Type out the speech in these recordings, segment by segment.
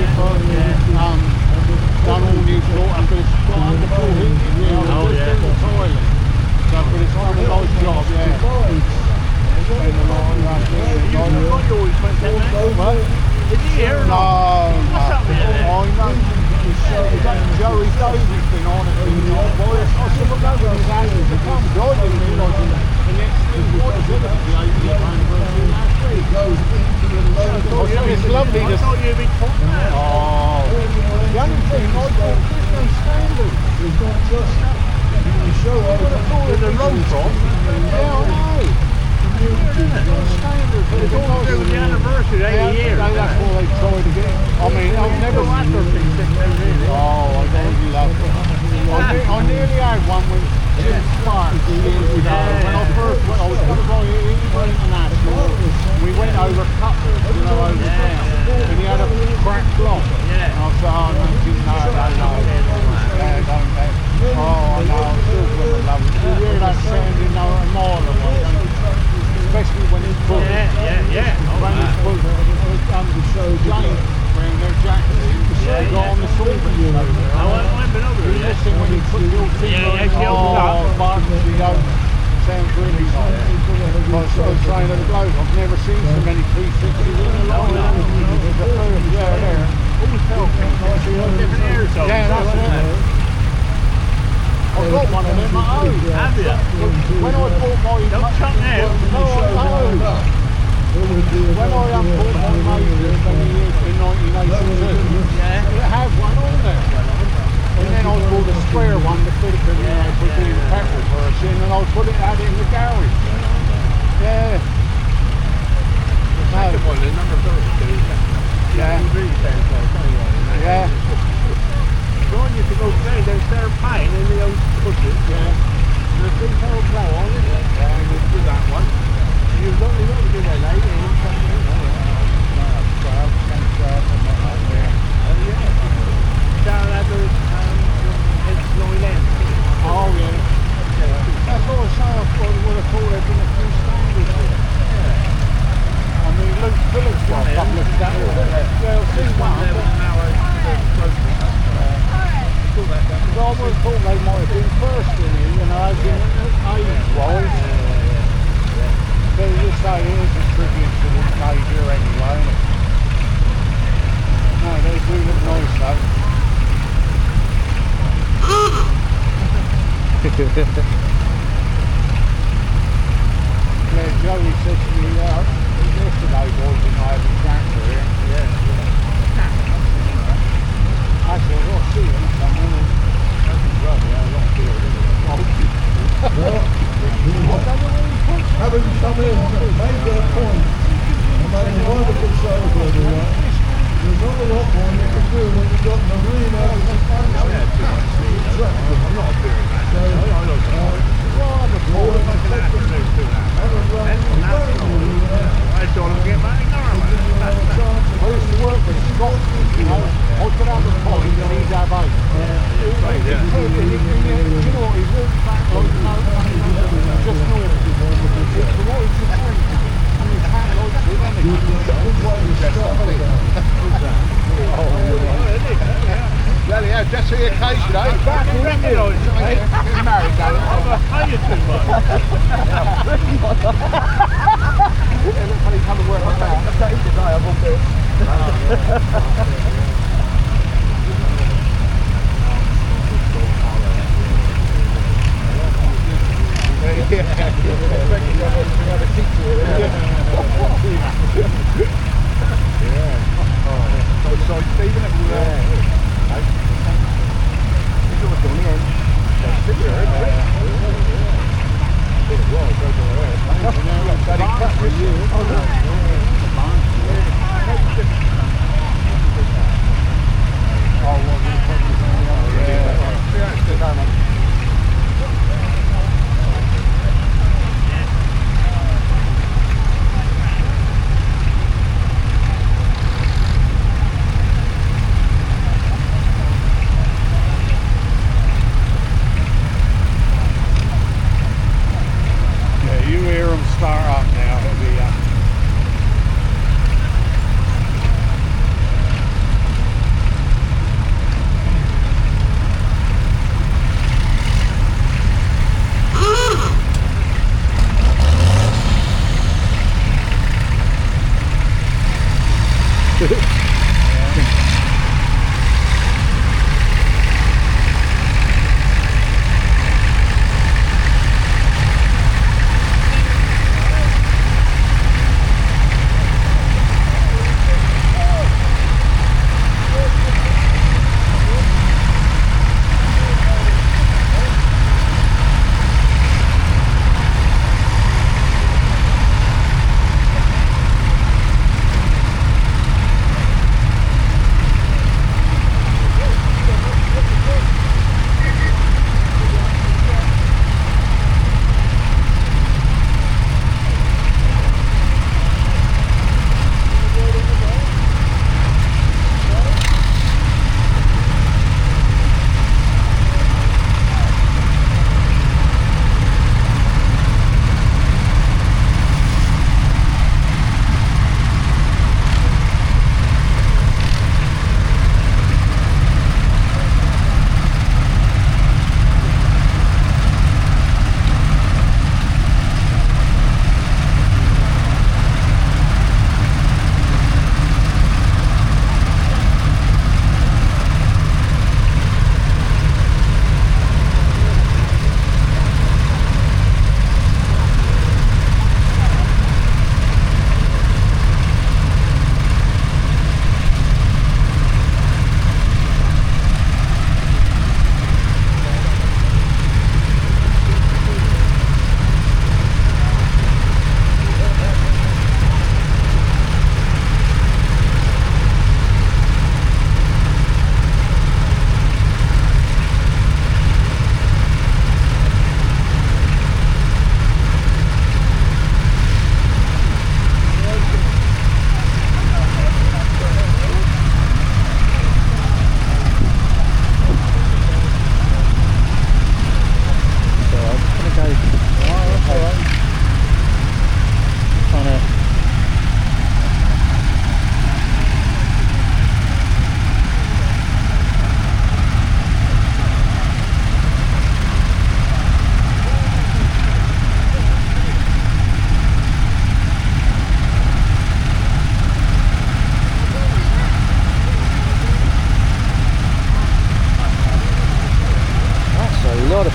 paper, done all new floor, but it's got underfloor heating, yeah, I was just in the toilet. So, but it's done a nice job, yeah. Spend a lot on that, What? Is he here or not? What's up with it? I know. Joey Davies been on it, I said, well, go with his hands, he comes, I didn't realise the next thing was the 80th anniversary last week. It's lovely to... I thought you'd been talking about it. Oh, the only thing, I thought there's no standard. It's not just you show up Where the road from? Yeah, I know. Standard, but It's all to do with the anniversary, 80 years. That's what they try to get. I mean, I've never... After things sitting there, really. Oh, I don't love it. I nearly had one with Jim Sparks years ago. When I first went, I was going to buy it international. We went over Cutler, you know, over town. And he had a cracked block. Yeah. And I said, oh, no, yeah, don't they? Oh, no, I'm still going to love it. You hear that sound in a mile away, don't you? Especially when it's put. Yeah. When it's put, James wearing their jackets. They got on the solvent over there. I've been over there. Listen, when you put your finger in, sounds really nice. I was saying to the bloke, I've never seen so many 360s in a long time. There's a first there. Always felt different areas though. Yeah, that's it. I've got one of them at home. Have you? When I bought my... Don't chuck now. No, I know. When I bought my Major in 1982, it had one on there. And then I bought a square one that could have been put in petrol first in, and I had it in the garage. Yeah. The second one, the number 32. Yeah. Yeah. John used to go down there pine in the old bushes. Yeah. And a big old plough on it. Yeah, I did do that one. You don't do that night, down at the it's Lowy Land. Oh yeah. That's what I was saying. I would have thought there'd been a few standards here. I mean, Luke Phillips got a couple of standards. Yeah, I've seen one. So I would have thought they might have been first in here, you know, as in age-wise. But you say it is a tribute to this Major anyway, isn't it? No, they do look nice though. Yeah, Joey said to me yesterday, boys, and I had a tractor here. Yeah. I said, well, I'll see him coming. That's his brother, I don't feel it. having come in, made their point, and made a wonderful show for everyone. There's not a lot more you can do when you've got Marina as a function. I'm not doing that. I don't know. I told him to get back in Norway. I used to work with Scott, you know, I'd get out the point and he'd have eight. You know what, he walked back like just north. So what is the point? And his hat likes it, isn't Well, yeah, just for the occasion, eh? He's married, Gary. How you too much? Everybody come and work like that.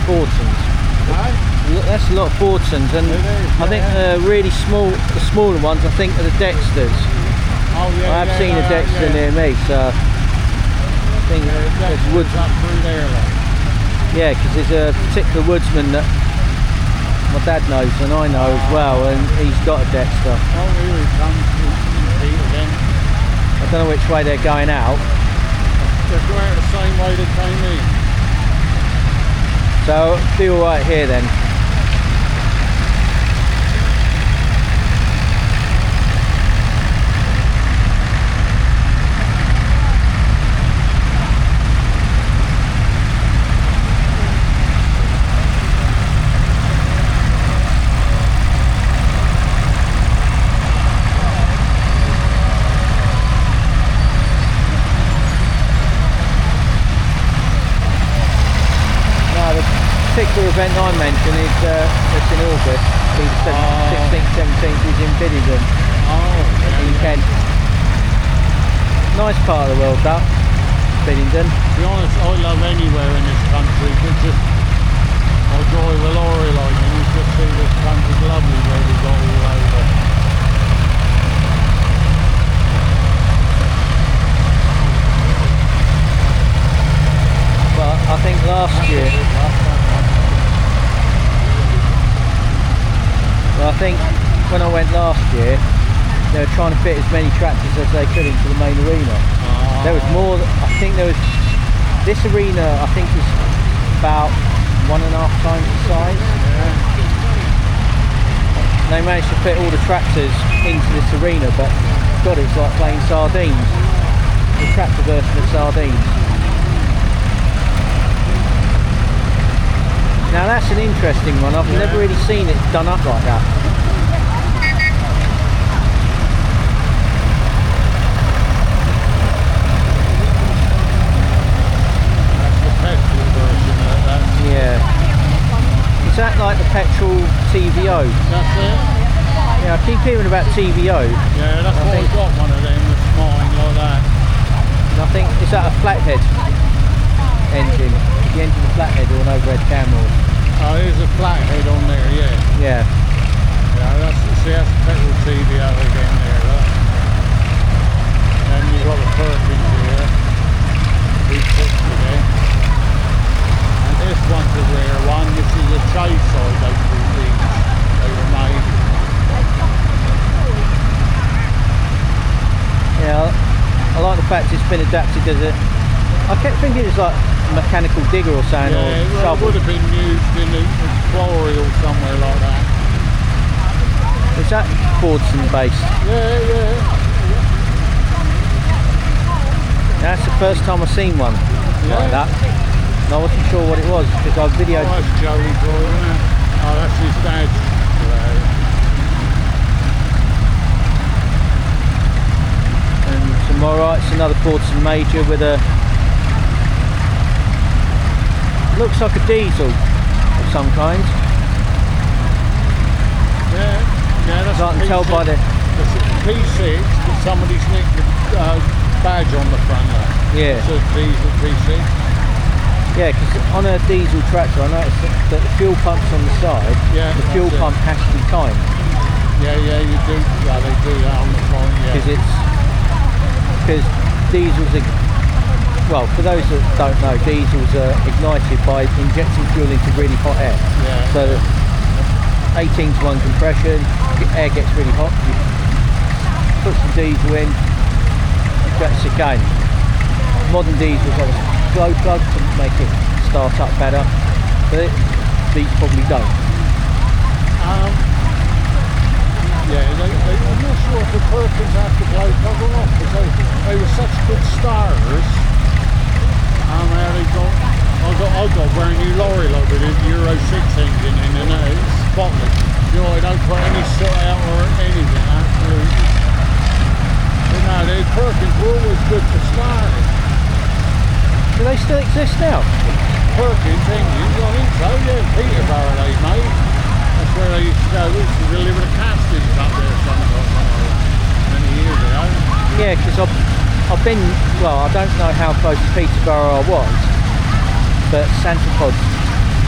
Fortons. That's a lot of Fortons, and I think the really small, the smaller ones, I think are the Dexters. Oh yeah, I have seen a Dexter near me, so I think there's woods up through there. Yeah, because there's a particular woodsman that my dad knows and I know as well, and he's got a Dexter. Oh, here he comes, Pete again. I don't know which way they're going out. They're going out the same way they came in. So be all right here then. Particular event I mentioned is it's in August, the 16th, 17th is in Biddington, in Kent. Nice part of the world that, Biddington. To be honest, I love anywhere in this country. I drive a lorry like and you just see this country's lovely where we've got all over. But I think last year, I think when I went last year, they were trying to fit as many tractors as they could into the main arena. There was more, I think there was, this arena I think is about 1.5 times the size. They managed to fit all the tractors into this arena, but God, it's like playing sardines. The tractor version of sardines. Now that's an interesting one. I've never really seen it done up like that. That's the petrol version of that. Yeah. Is that like the petrol TVO? That's it? Yeah, I keep hearing about TVO. Yeah, that's why I got one of them this morning is that a flathead engine? Is the engine a flathead or an overhead camera? Oh, there's a flathead on there, yeah. Yeah. Yeah, that's petrol TDO again there, look. And you've got the Perkins here. V60 there. And this one's a rare one. This is a chase side, those two things. They were made. Yeah, I like the fact it's been adapted as a... I kept thinking it's like a mechanical digger or something, Yeah, or well, it shovel. would have been used in a quarry or somewhere like that. Is that Fordson based? Yeah. That's the first time I've seen one Yeah. like that. And I wasn't sure what it was because I videoed. Oh, that's Joey Boy, isn't it? Oh, that's his dad's. And tomorrow it's another Fordson Major with a... looks like a diesel of some kind. Yeah, that's I can tell by the... That's a P6, but somebody's nicked the badge on the front there. Yeah. It's a diesel P6. Yeah, because on a diesel tractor I noticed that the fuel pump's on the side. Yeah, the fuel that's it. pump has to be timed. Yeah, you do. Yeah, they do that on the front, yeah. Because diesels are... Well, for those that don't know, diesels are ignited by injecting fuel into really hot air. Yeah. So 18 to 1 compression, the air gets really hot, you put some diesel in, that's it going. Modern diesels have a glow plug to make it start up better, but these probably don't. Yeah, I'm not sure if the Perkins have to glow plug or not, because they were such good starters. I got a brand new lorry like with a Euro 6 engine in, and it's spotless. You know, I don't put any soot out or anything, absolutely. But no, the Perkins were always good for starters. Do they still exist now? Perkins engines, I think so, yeah. Peterborough they made. That's where they used to go. We used to deliver the castings up there sometimes, many years ago. Yeah, because I've been, well, I don't know how close to Peterborough I was, but Santa Pod's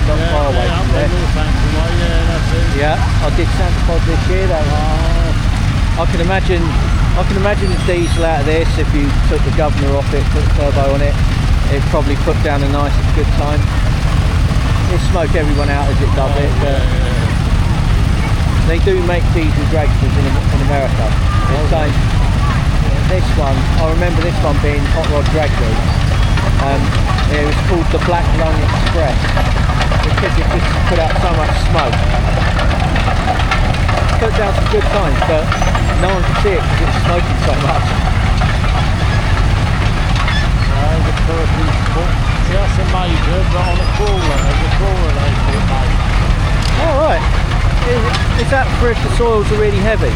not far away from there. Yeah, that's it. Yeah, I did Santa Pod this year though. I can imagine the diesel out of this, if you took the governor off it, put the turbo on it, it'd probably put down a nice good time. It'd smoke everyone out as it does it, but they do make diesel dragsters in America. This one, I remember this one being hot rod drag route. It was called the Black Lung Express because it just put out so much smoke. Put down some good times, but no one could see it because it was smoking so much. The Perkins, see, that's a Major, but on a crawler. There's a crawler they call it made. Oh right. Is that for if the soils are really heavy?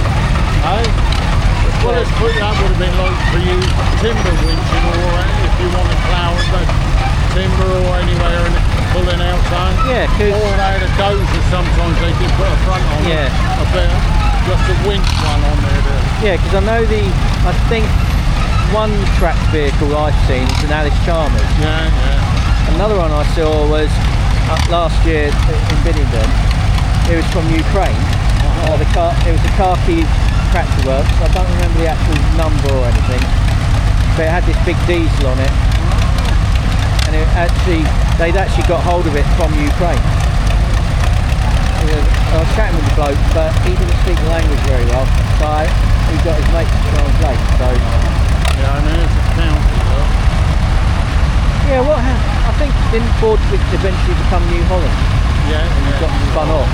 Well, that would have been like for you timber winching, or if you want to plough the timber or anywhere and pulling out something. Yeah, because... Or out of dozers sometimes they did put a front on it. A bit, just a winch one on there. Yeah, because I know I think one track vehicle I've seen is an Alice Chalmers. Yeah. Another one I saw was last year in Biddington. It was from Ukraine. It was a Kharkiv tractor works. I don't remember the actual number or anything, but it had this big diesel on it, and they'd actually got hold of it from Ukraine. I was chatting with the bloke, but he didn't speak the language very well, so he got his mate to translate. So yeah, I know it's a county though. Yeah, I think didn't Ford eventually become New Holland? Yeah, and he got spun off.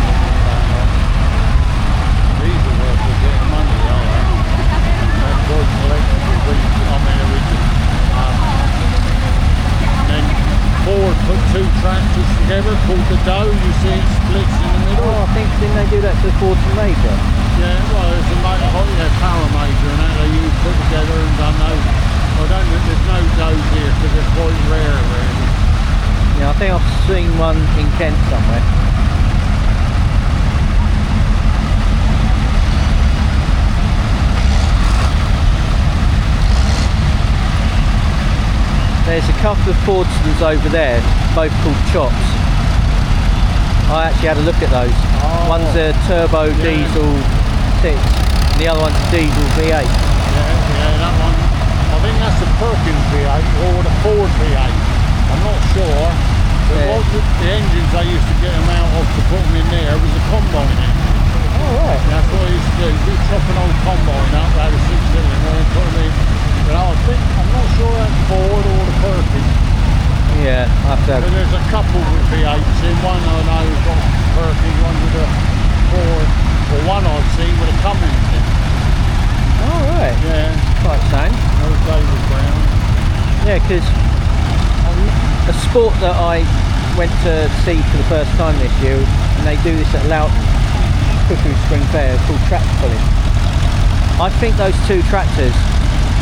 These are worth a bit of money, are they? They're good collectible. And then Ford put two tractors together called the Doe. You see it splits in the middle. Oh, I think, didn't they do that to the Fordson Major? Yeah, well, it's a power major and that they put together and done those. I don't think there's no Does here because they're quite rare, really. Yeah, I think I've seen one in Kent somewhere. There's a couple of Fordsons over there, both called Chops. I actually had a look at those. Oh. One's a turbo diesel 6, and the other one's a diesel V8. Yeah, that one. I think that's the Perkins V8 or the Ford V8. I'm not sure. But Yeah. the engines I used to get them out of to put them in there was a combine engine. Oh right. That's what I used to do. Do chop an old combine out, out of 6-cylinder and put them in. But I'm not sure that's Ford or the Perkins. Yeah, I have to But have. there's a couple with V8s in. One I know has got Perkins, one with a Ford. Or one I've seen with a Cummins in. Oh right. Yeah, Quite sane. those David Brown. Yeah, because a sport that I went to see for the first time this year, and they do this at Loughton Cuckoo Spring Fair, called tractor pulling. I think those two tractors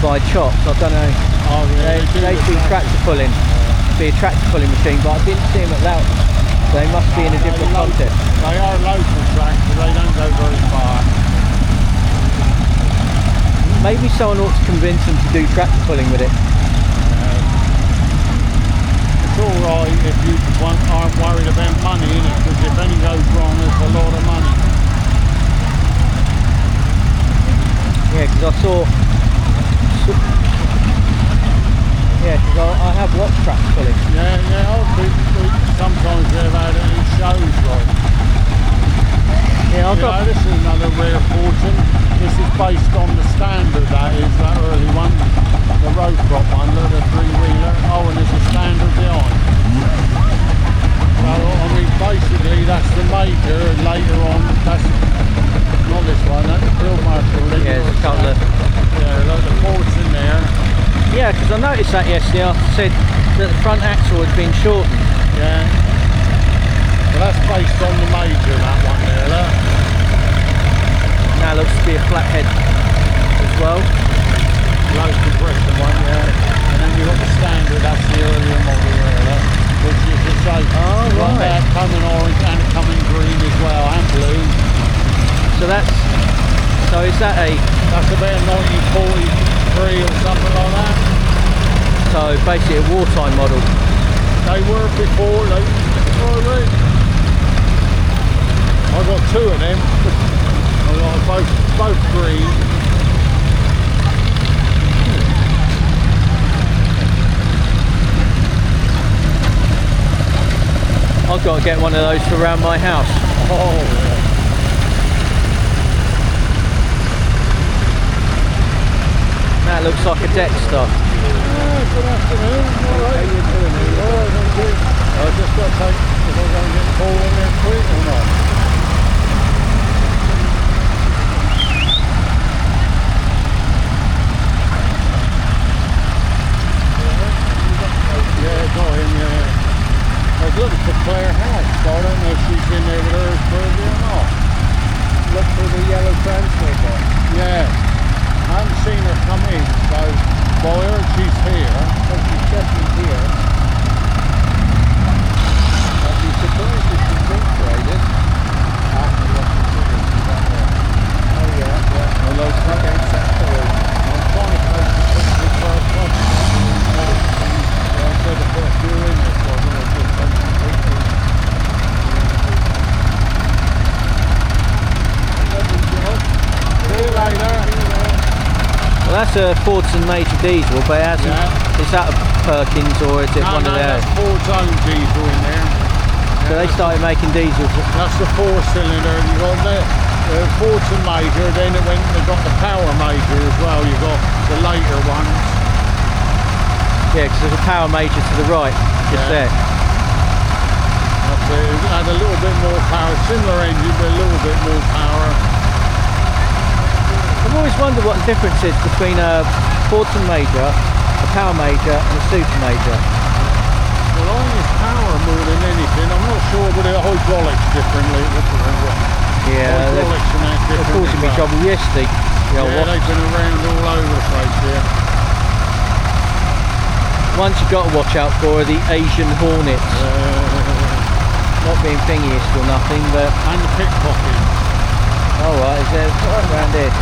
by Chops, I don't know, Oh, yeah, they do tractor pulling, be a tractor pulling machine, but I didn't see them at Loughton. They must be in a different contest. They are local tracks, but they don't go very far. Maybe someone ought to convince them to do tractor pulling with it. It's alright if you aren't worried about money in it, because if anything goes wrong, it's a lot of money. Yeah, because I saw. Yeah, because I have watched tractor pulling. Yeah, sometimes they've had it in shows, like. Yeah, I've got. This is another rare Fortune. This is based on the standard, that is, that early one. The road crop one, the 3-wheeler. Oh, and there's a standard behind. So, I mean, basically, that's the major, and later on, that's not this one, that's the field marshal. Yeah, there's a couple of. Yeah, like the ports in there. Yeah, because I noticed that yesterday. I said that the front axle had been shortened. Yeah. Well, that's based on the major, that one there, look. Now looks to be a flathead as well. Low compression one, yeah. And then you've got the standard, that's the earlier model there, look. Which is the same. Oh, One right. there coming orange and coming green as well, and blue. So is that a, That's about 1943 or something like that. so basically a wartime model? They were before, I got two of them. I got both green. I've got to get one of those for around my house. Oh, yeah. That looks like a Dexter. Good afternoon. All right. How you doing? All right, thank you. I just got to take if I'm going to get called in there quick or not. Yeah, got him, yeah. I was looking for Claire House, so I don't know if she's in there with hers Thursday or not. Look for the yellow transmitter. Yeah. I haven't seen her come in, so well, I heard she's here. So she's definitely here. I'd be surprised if she's incorporated. After what she's doing, she's on there. Oh yeah, yeah. Hello, sir. Okay, sorry. I'm trying to post the picture for a couple. I said to put a few in there, so I'm going to just post some pictures. See you later. Well, that's a Fordson Major diesel, but it hasn't. Yeah. Is that a Perkins or is it one of theirs? That's Ford's own diesel in there. So they started making diesels. That's the 4-cylinder. You got the Fordson Major, then they got the Power Major as well. You got the later ones. Yeah, because there's a Power Major to the right, just Yeah. there. That's it. It had a little bit more power, similar engine, but a little bit more power. I've always wondered what the difference is between a Fordson Major, a Power Major, and a Super Major. Well, I think it's power more than anything. I'm not sure, but the hydraulics differently. Yeah, Hydraulics and that they're different. causing me as well. trouble yesterday. You know, Yeah, they've been around all over the place here. Once you've got to watch out for are the Asian Hornets. Not being thingiest or nothing, but... And the pickpocket. Alright, is there around here?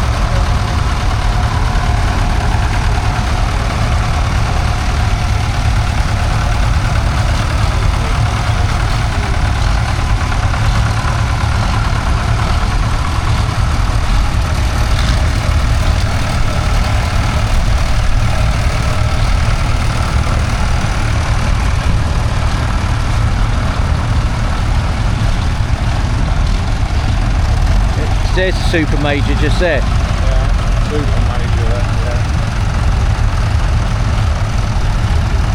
there's a super major just there. Yeah, super major, yeah.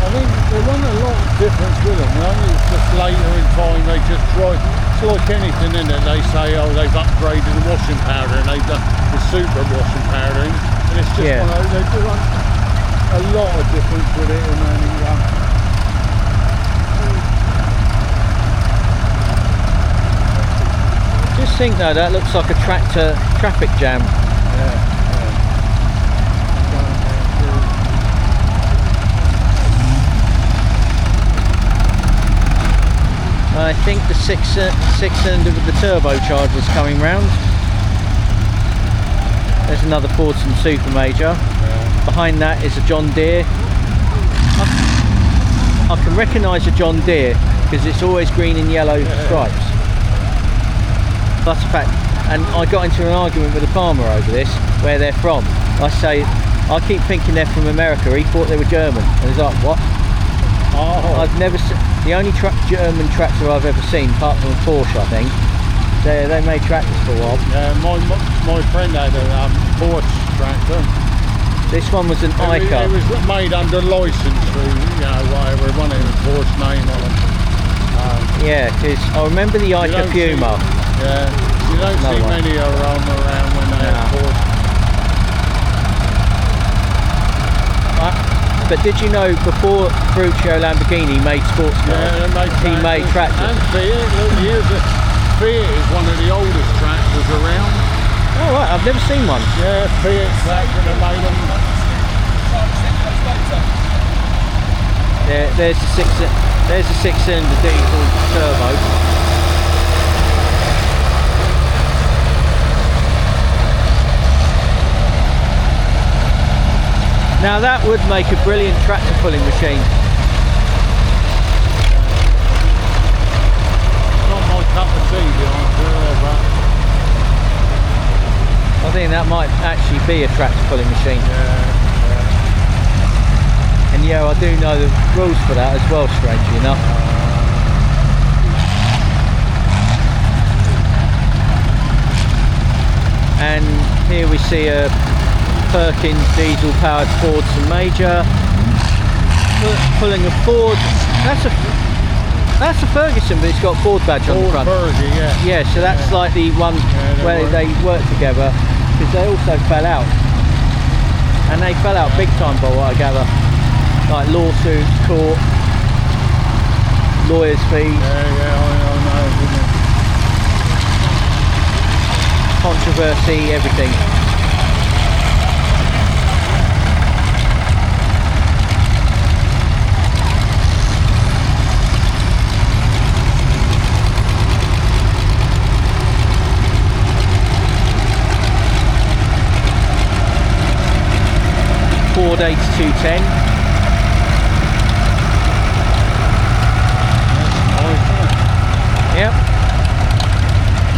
I think there wasn't a lot of difference with them, right? It's just later in time they just try. It's like anything in it. They say, oh, they've upgraded the washing powder and they've done the super washing powder, and it's just one of those. They do a lot of difference with it, and then. Just think though, that looks like a tractor traffic jam. Yeah. I think the six cylinder with the turbocharger is coming round. There's another Fordson Super Major. Yeah. Behind that is a John Deere. I can recognise a John Deere because it's always green and yellow stripes. That's a fact. And I got into an argument with a farmer over this, where they're from. I keep thinking they're from America. He thought they were German. And he's like, what? Oh. I've never seen, the only German tractor I've ever seen, apart from a Porsche, I think. They made tractors for a while. Yeah, my friend had a Porsche tractor. This one was an Ica. It was made under license through, whatever, one of the Porsche name on it. Yeah, because I remember the Ica Puma. Yeah, you don't see many around when they have Porsche. But did you know before Ferruccio Lamborghini made sports cars, he made tractors? And Fiat, Fiat is one of the oldest tractors around. Oh right, I've never seen one. Yeah, Fiat tractor that made them. There's a six-cylinder diesel turbo. Now that would make a brilliant tractor pulling machine. Not my cup of tea, but I think that might actually be a tractor pulling machine. Yeah. And yeah, I do know the rules for that as well, strangely enough. And here we see a Perkins diesel powered Fordson Major pulling a Ford. That's a Ferguson, but it's got a Ford badge on the front. Fergie, yeah. Yeah, so that's like the one where they worked together, because they also fell out, and they fell out big time by what I gather, like lawsuits, court, lawyers' fees. Yeah, I know. Controversy, everything. Ford 8210. Yep.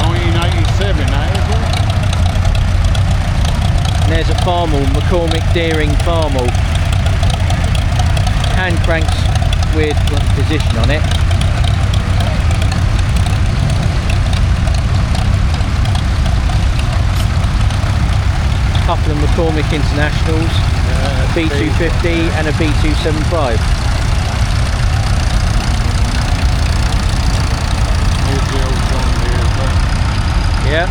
1987, that is it? And there's a Farmall, McCormick Deering Farmall. Hand cranks, weird position on it. Couple of McCormick Internationals, a B250 and a B275. Here's the old John Deere, Yeah.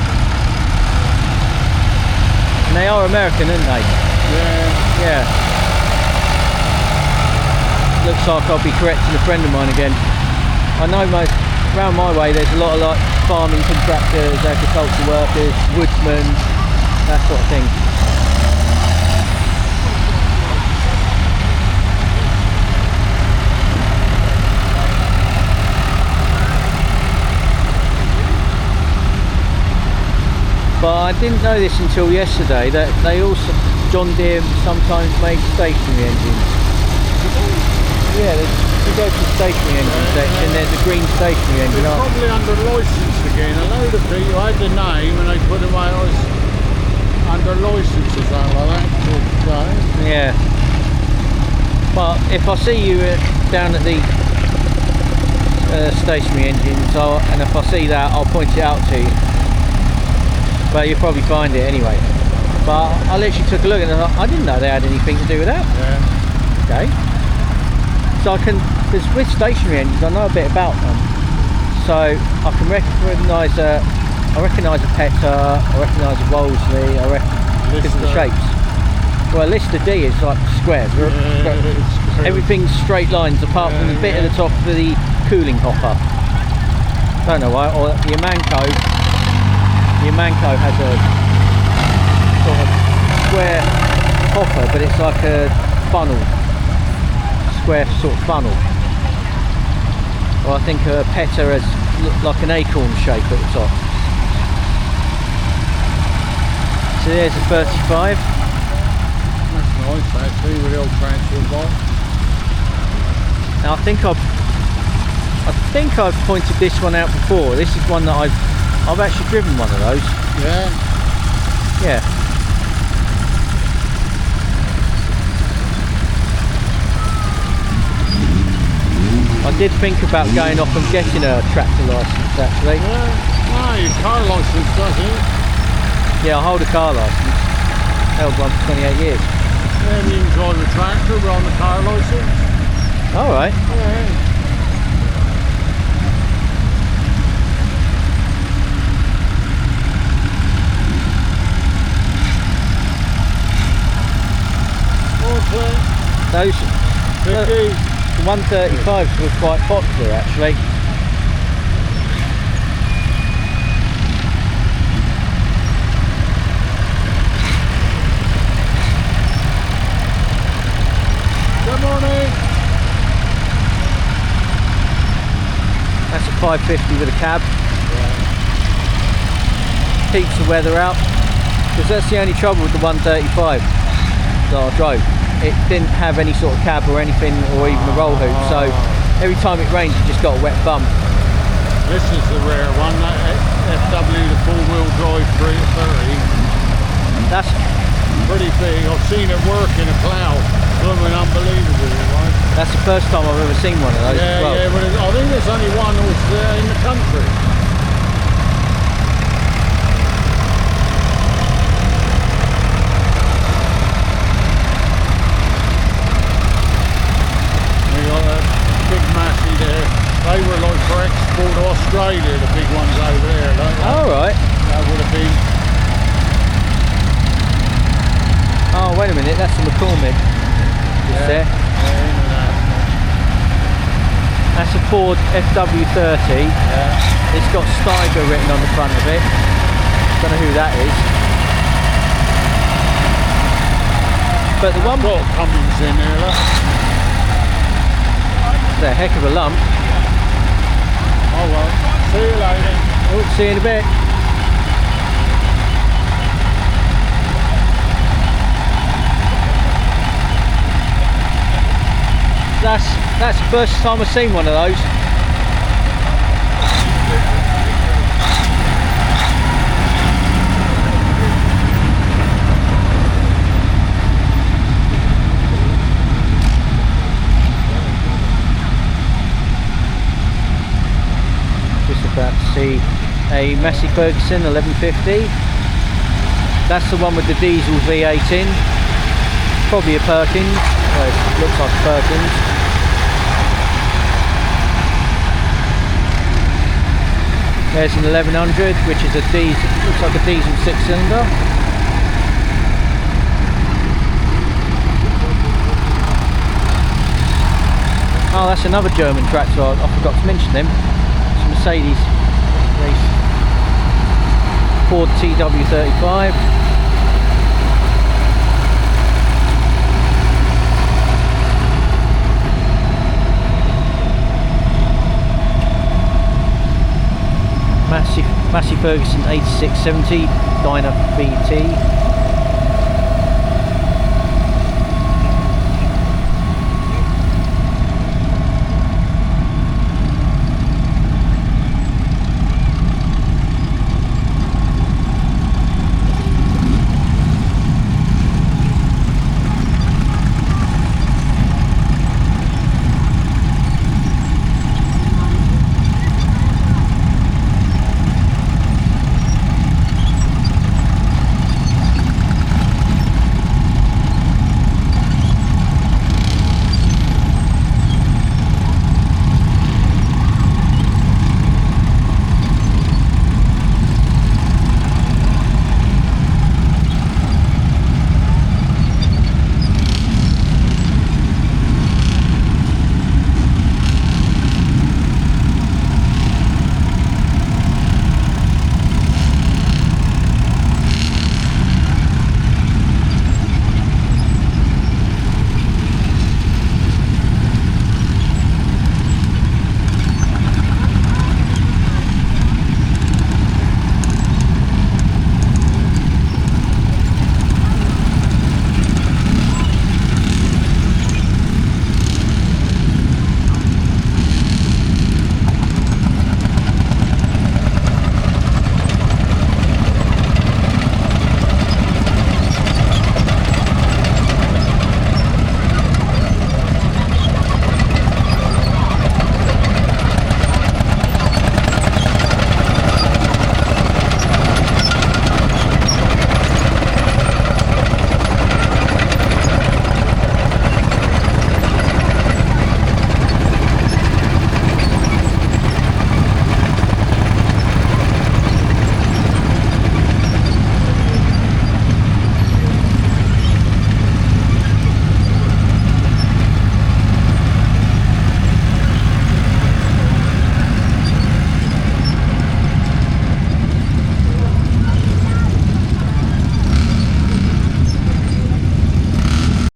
And they are American, aren't they? Yeah. Yeah. Looks like I'll be correcting a friend of mine again. I know around my way there's a lot of like farming contractors, agricultural workers, woodsmen, that sort of thing. But I didn't know this until yesterday, that they also, John Deere sometimes make stationary engines. Yeah, you go to the stationary engine section, there's a green stationary engine. It's probably under license again. A load of people had the name and they put them out as under license or something like that. Yeah. But if I see you down at the stationary engines, and if I see that, I'll point it out to you. But you'll probably find it anyway. But I literally took a look and I didn't know they had anything to do with that. Yeah. Okay. So I can, because with stationary engines I know a bit about them. So I can recognise a Petter, I recognise a Wolseley, I recognise the shapes. Well, Lister D is like square. Everything's straight lines apart from the bit at the top for the cooling hopper. Don't know why. Or the Yamaco has a sort of square hopper, but it's like a funnel, square sort of funnel. Or I think a Petter has like an acorn shape at the top. So there's a 35. That's nice actually, with the old transfer box. Now I think I've pointed this one out before. This is one that I've actually driven one of those. Yeah. Yeah. I did think about going off and getting a tractor licence actually. Yeah. No, your car licence does it. Yeah, I hold a car licence. Held one for 28 years. Yeah, you can drive a tractor, but on the car licence. Alright. Yeah. Those 135s were quite popular actually. Good morning. That's a 550 with a cab. Keeps the weather out. Because that's the only trouble with the 135 that I drove. It didn't have any sort of cab or anything, or even a roll hoop, so every time it rained you just got a wet bum. This is the rare one, that FW, the 4-wheel drive 330. That's pretty big. I've seen it work in a plough. Blooming unbelievable, right? That's the first time I've ever seen one of those as well. Yeah, but I think there's only one that's in the country. They were like for export to Australia, the big ones over there, don't they? Oh, right. That would have been. Oh, wait a minute, that's the McCormick. Yeah, There. yeah, that's a Ford FW30. yeah. It's got Steiger written on the front of it. Don't know who that is. But the one got Cummins in there, look. It's a heck of a lump. Oh well, see you later. Oh, see you in a bit. That's the first time I've seen one of those. About to see a Massey Ferguson 1150. That's the one with the diesel V8 in. Probably a Perkins. Well, it looks like a Perkins. There's an 1100, which is a diesel. Looks like a diesel 6-cylinder. Oh, that's another German tractor. I forgot to mention them. Mercedes race Ford TW35. Massey Ferguson 8670 Dyna VT.